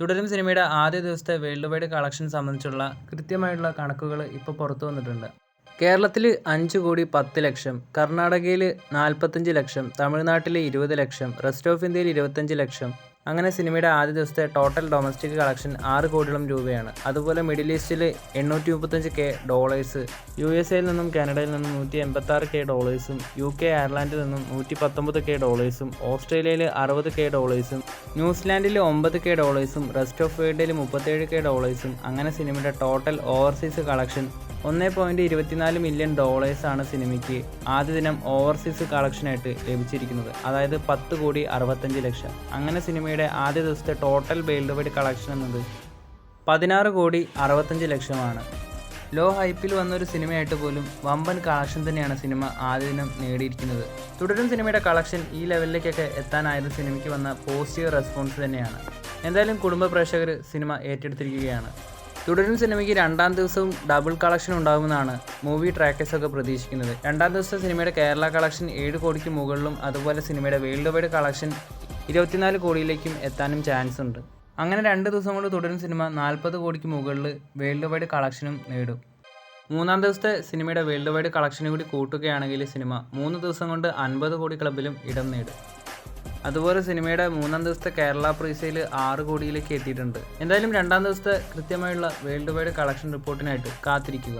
തുടരും സിനിമയുടെ ആദ്യ ദിവസത്തെ വേൾഡ് വൈഡ് കളക്ഷൻ സംബന്ധിച്ചുള്ള കൃത്യമായിട്ടുള്ള കണക്കുകൾ ഇപ്പോൾ പുറത്തു വന്നിട്ടുണ്ട്. കേരളത്തിൽ 5,10,00,000, കർണാടകയിൽ 45,00,000, തമിഴ്നാട്ടിൽ 20,00,000, റെസ്റ്റ് ഓഫ് ഇന്ത്യയിൽ 25,00,000. അങ്ങനെ സിനിമയുടെ ആദ്യ ദിവസത്തെ ടോട്ടൽ ഡൊമസ്റ്റിക് കളക്ഷൻ 6 കോടിയോളം രൂപയാണ്. അതുപോലെ മിഡിൽ ഈസ്റ്റിൽ $835,000, USA നിന്നും കാനഡയിൽ നിന്നും $186,000, UK അയർലൻഡിൽ നിന്നും $119,000, ഓസ്ട്രേലിയയിൽ $60,000, ന്യൂസിലാൻഡിൽ $9,000, റെസ്റ്റ് ഓഫ് വേൾഡിൽ $37,000. അങ്ങനെ സിനിമയുടെ ടോട്ടൽ ഓവർസീസ് കളക്ഷൻ $1.24 മില്യൺ ആണ് സിനിമയ്ക്ക് ആദ്യ ദിനം ഓവർസീസ് കളക്ഷനായിട്ട് ലഭിച്ചിരിക്കുന്നത്. അതായത് 10,65,00,000. അങ്ങനെ സിനിമയുടെ ആദ്യ ദിവസത്തെ ടോട്ടൽ വേൾഡ് വൈഡ് കളക്ഷൻ എന്നത് 16,65,00,000 ലോ ഹൈപ്പിൽ വന്നൊരു സിനിമയായിട്ട് പോലും വമ്പൻ കളക്ഷൻ തന്നെയാണ് സിനിമ ആദ്യ ദിനം നേടിയിരിക്കുന്നത്. തുടരും സിനിമയുടെ കളക്ഷൻ ഈ ലെവലിലേക്കൊക്കെ എത്താനായത് സിനിമയ്ക്ക് വന്ന പോസിറ്റീവ് റെസ്പോൺസ് തന്നെയാണ്. എന്തായാലും കുടുംബ പ്രേക്ഷകർ സിനിമ ഏറ്റെടുത്തിരിക്കുകയാണ്. തുടരും സിനിമയ്ക്ക് രണ്ടാം ദിവസവും ഡബിൾ കളക്ഷൻ ഉണ്ടാകുമെന്നാണ് മൂവി ട്രാക്കേഴ്സൊക്കെ പ്രതീക്ഷിക്കുന്നത്. രണ്ടാം ദിവസത്തെ സിനിമയുടെ കേരള കളക്ഷൻ 7 കോടിക്ക് മുകളിലും അതുപോലെ സിനിമയുടെ വേൾഡ് വൈഡ് കളക്ഷൻ 24 കോടിയിലേക്കും എത്താനും ചാൻസ് ഉണ്ട്. അങ്ങനെ 2 ദിവസം കൊണ്ട് തുടരും സിനിമ 40 കോടിക്ക് മുകളിൽ വേൾഡ് വൈഡ് കളക്ഷനും നേടും. മൂന്നാം ദിവസത്തെ സിനിമയുടെ വേൾഡ് വൈഡ് കളക്ഷനും കൂടി കൂട്ടുകയാണെങ്കിൽ സിനിമ 3 ദിവസം കൊണ്ട് 50 കോടി ക്ലബിലും ഇടം നേടും. അതുപോലെ സിനിമയുടെ മൂന്നാം ദിവസത്തെ കേരള പ്രീസെയിൽ 6 കോടിയിലേക്ക് എത്തിയിട്ടുണ്ട്. എന്തായാലും രണ്ടാം ദിവസത്തെ കൃത്യമായുള്ള വേൾഡ് വൈഡ് കളക്ഷൻ റിപ്പോർട്ടിനായിട്ട് കാത്തിരിക്കുക.